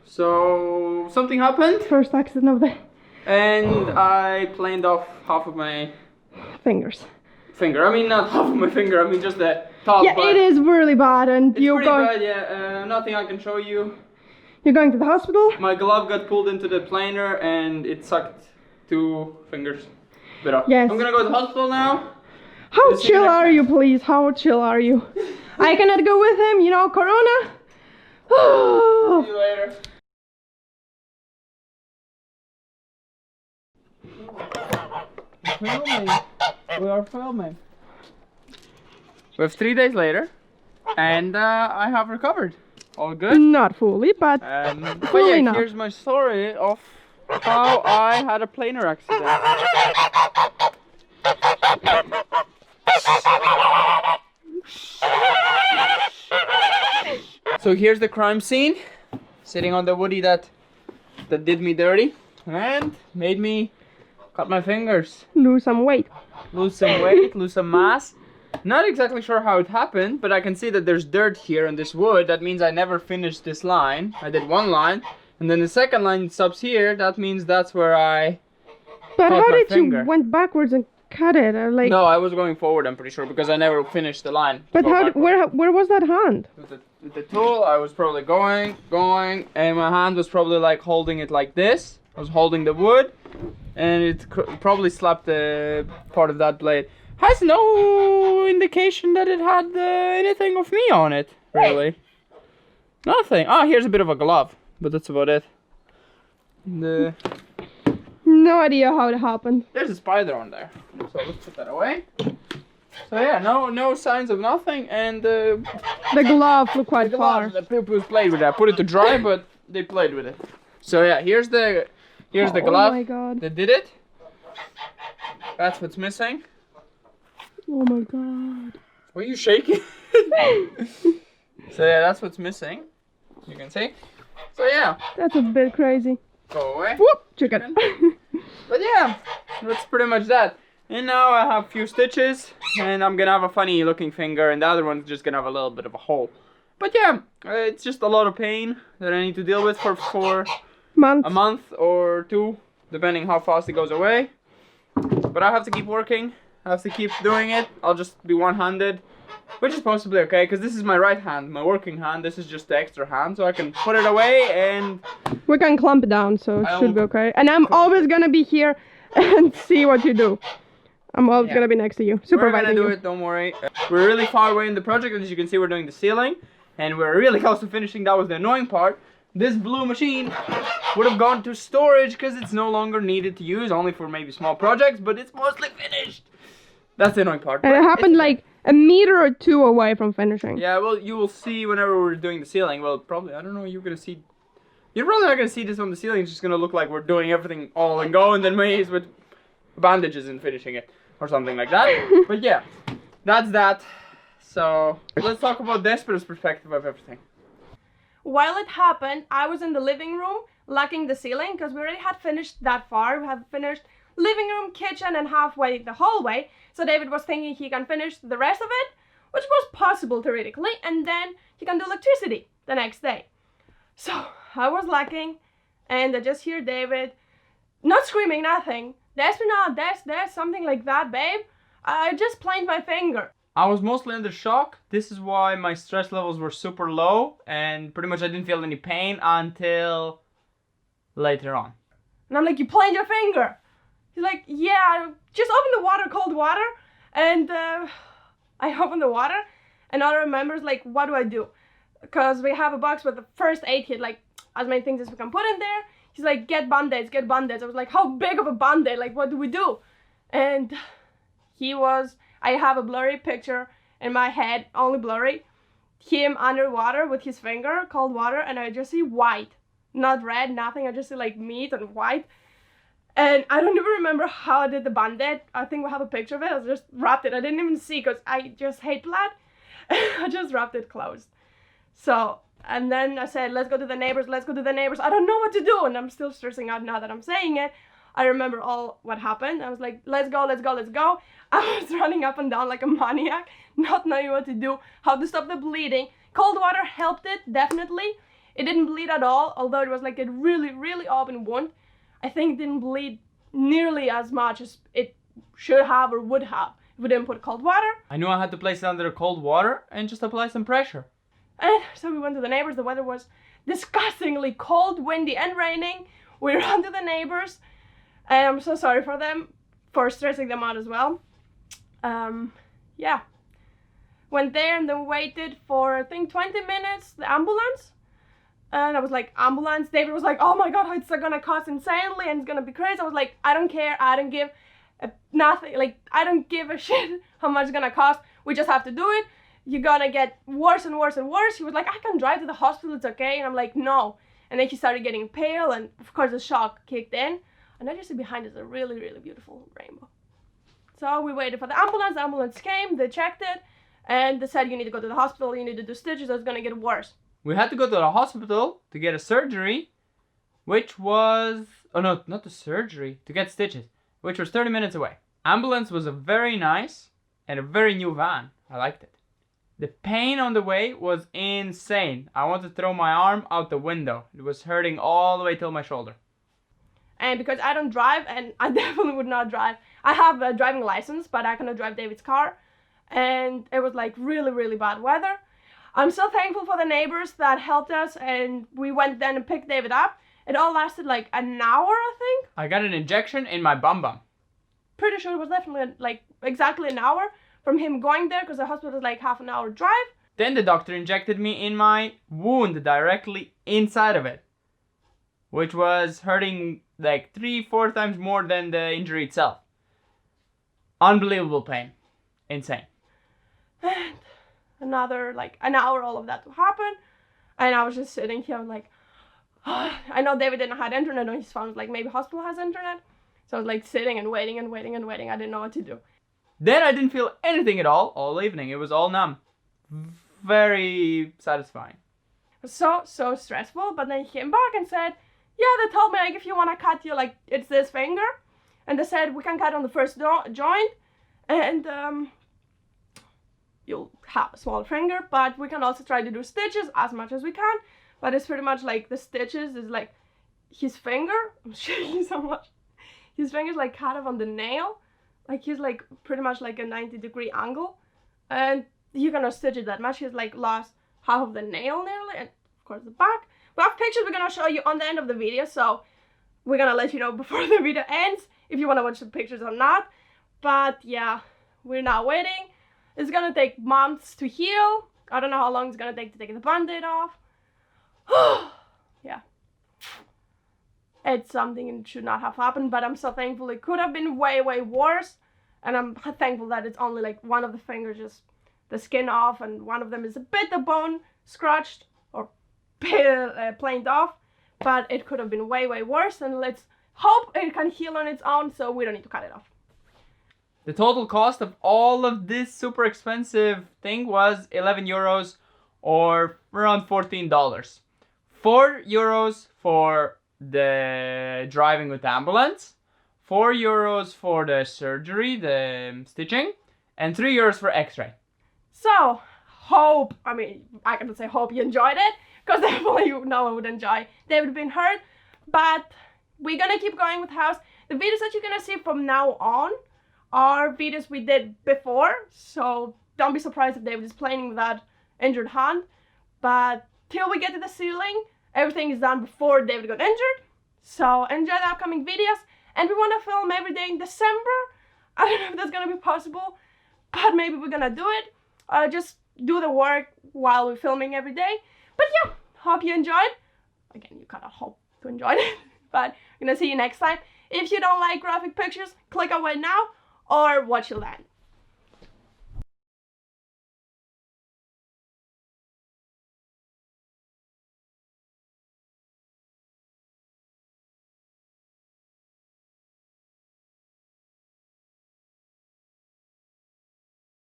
So something happened. First accident of the And I planed off half of my fingers. finger. I mean, not half of my finger. I mean, just the top. Yeah, it is really bad, and It's pretty bad. Yeah, nothing I can show you. You're going to the hospital? My glove got pulled into the planer, and it sucked 2 fingers. Bit off. Yes. I'm gonna go to the hospital now. How chill are you, please? How chill are you? I cannot go with him, you know, Corona. See you later. Filming. We are filming. We have 3 days later, and I have recovered. All good. Not fully, but fully yeah, enough. here's my story of how I had a planer accident. So here's the crime scene, sitting on the woody that did me dirty and made me cut my fingers, Lose some weight. lose some weight, lose some mass. Not exactly sure how it happened, but I can see that there's dirt here on this wood. That means I never finished this line. I did 1 line, and then the second line stops here. That means that's where I But cut how my did finger. you went backwards and cut it? Or like, No, I was going forward, I'm pretty sure, because I never finished the line. but Go how? backward. Where was that hand? With the tool, I was probably going, and my hand was probably like holding it like this. I was holding the wood, and it probably slapped the part of that blade. Has no indication that it had anything of me on it, really. Nothing. Ah, here's a bit of a glove, but that's about it. No idea how it happened. There's a spider on there, so let's put that away. So yeah, no signs of nothing, and The glove flew quite far. the people played with it. I put it to dry, but they played with it. So yeah, here's the glove Oh my god. that did it. That's what's missing. Oh my god. Were you shaking? So yeah, that's what's missing. You can see. So yeah, That's a bit crazy. go away. Whoop! Chicken. But yeah, that's pretty much that. And now I have a few stitches, and I'm gonna have a funny looking finger, and the other one's just gonna have a little bit of a hole. But yeah, it's just a lot of pain that I need to deal with for Month. a month or 2, depending how fast it goes away. But I have to keep working. I have to keep doing it. I'll just be one-handed, which is possibly okay, because this is my right hand, my working hand. This is just the extra hand, so I can put it away and... We can clamp it down, so it I'll- should be okay. And I'm always gonna be here and see what you do. I'm always gonna be next to you, We're supervising gonna do you. it, don't worry. We're really far away in the project, as you can see we're doing the ceiling, and we're really close to finishing. That was the annoying part. This blue machine would have gone to storage because it's no longer needed to use, only for maybe small projects, but it's mostly finished. That's the annoying part. And it but happened it's- like a meter or 2 away from finishing. Yeah, well, you will see whenever we're doing the ceiling. Well, probably, I don't know, you're gonna see... You're probably not gonna see this on the ceiling. It's just gonna look like we're doing everything all in go, and then maybe with bandages and finishing it, or something like that. But yeah, that's that. So, let's talk about Despina's perspective of everything. While it happened, I was in the living room lacking the ceiling because we already had finished that far. We had finished living room, kitchen, and halfway the hallway. So David was thinking he can finish the rest of it, which was possible theoretically, and then he can do electricity the next day. So I was lacking, and I just hear David, not screaming, nothing. Despina, there's something like that, babe. I just planed my finger. I was mostly under shock. This is why my stress levels were super low, and pretty much I didn't feel any pain until later on. And I'm like, you planed your finger. He's like, yeah, just open the water, cold water. And I open the water, and other members like, what do I do? Because we have a box with the first aid kit, like as many things as we can put in there. He's like, get band-aids, get band-aids. I was like, how big of a band-aid? Like, what do we do? And I have a blurry picture in my head, only blurry. Him underwater with his finger, cold water, and I just see white. Not red, nothing. I just see like meat and white. And I don't even remember how I did the band-aid. I think we have a picture of it. I just wrapped it. I didn't even see because I just hate blood. I just wrapped it closed. So, and then I said, let's go to the neighbors, let's go to the neighbors. I don't know what to do. And I'm still stressing out now that I'm saying it. I remember all what happened. I was like, let's go, let's go, let's go. I was running up and down like a maniac, not knowing what to do, how to stop the bleeding. Cold water helped it, definitely. It didn't bleed at all, although it was like a really, really open wound. I think it didn't bleed nearly as much as it should have or would have if we didn't put cold water. I knew I had to place it under cold water and just apply some pressure. And so we went to the neighbors. The weather was disgustingly cold, windy, and raining. We ran to the neighbors, and I'm so sorry for them, for stressing them out as well. Yeah. Went there and then waited for, I think, 20 minutes, the ambulance. And I was like, ambulance? David was like, oh my God, it's gonna cost insanely and it's gonna be crazy. I was like, I don't care, I don't give nothing, like, I don't give a shit how much it's gonna cost. We just have to do it. You're gonna get worse and worse and worse. He was like, I can drive to the hospital, it's okay. And I'm like, no. And then he started getting pale, and of course the shock kicked in. And then you see behind us a really, really beautiful rainbow. So we waited for the ambulance came, they checked it, and they said, you need to go to the hospital, you need to do stitches, it's gonna get worse. We had to go to the hospital to get a surgery, which was, oh no, not the surgery, to get stitches, which was 30 minutes away. Ambulance was a very nice and a very new van. I liked it. The pain on the way was insane. I wanted to throw my arm out the window. It was hurting all the way till my shoulder. And because I don't drive, and I definitely would not drive. I have a driving license, but I cannot drive David's car. And it was like really, really bad weather. I'm so thankful for the neighbors that helped us, and we went then and picked David up. It all lasted like an hour, I think. I got an injection in my bum bum. Pretty sure it was definitely like exactly an hour from him going there, because the hospital is like half an hour drive. Then the doctor injected me in my wound directly inside of it, which was hurting like 3-4 times more than the injury itself. Unbelievable pain. Insane. And another like an hour all of that to happen, and I was just sitting here like, oh. I know David didn't have internet on his phone. Was like, maybe hospital has internet. So I was like sitting and waiting and waiting and waiting. I didn't know what to do. Then I didn't feel anything at all evening. It was all numb. Very satisfying. It was so stressful, but then he came back and said, yeah, they told me like if you want to cut you, like it's this finger, and they said we can cut on the first joint, and you'll have a small finger, but we can also try to do stitches as much as we can. But it's pretty much like the stitches is like his finger. I'm shaking so much. His finger's like kind of on the nail. Like he's like pretty much like a 90-degree angle. And you cannot stitch it that much. He's like lost half of the nail nearly. And of course the back. We have pictures we're gonna show you on the end of the video. So we're gonna let you know before the video ends if you wanna watch the pictures or not. But yeah, we're now waiting. It's gonna take months to heal. I don't know how long it's gonna take to take the band-aid off. Yeah. It's something that should not have happened, but I'm so thankful. It could have been way, way worse. And I'm thankful that it's only like one of the fingers, just the skin off, and one of them is a bit the bone scratched or planed off. But it could have been way, way worse, and let's hope it can heal on its own so we don't need to cut it off. The total cost of all of this super expensive thing was 11 euros or around $14. 4 euros for the driving with the ambulance, 4 euros for the surgery, the stitching, and 3 euros for x-ray. So, I cannot say hope you enjoyed it, because definitely no one would enjoy David being hurt, but we're gonna keep going with the house. The videos that you're gonna see from now on are videos we did before, so don't be surprised if David is playing with that injured hand, but till we get to the ceiling, everything is done before David got injured. So enjoy the upcoming videos, and we want to film every day in December. I don't know if that's gonna be possible, but maybe we're gonna do it. Just do the work while we're filming every day. But yeah, hope you enjoyed. Again, you kind of hope to enjoy it, but I'm gonna see you next time. If you don't like graphic pictures, click away now or watch till the end.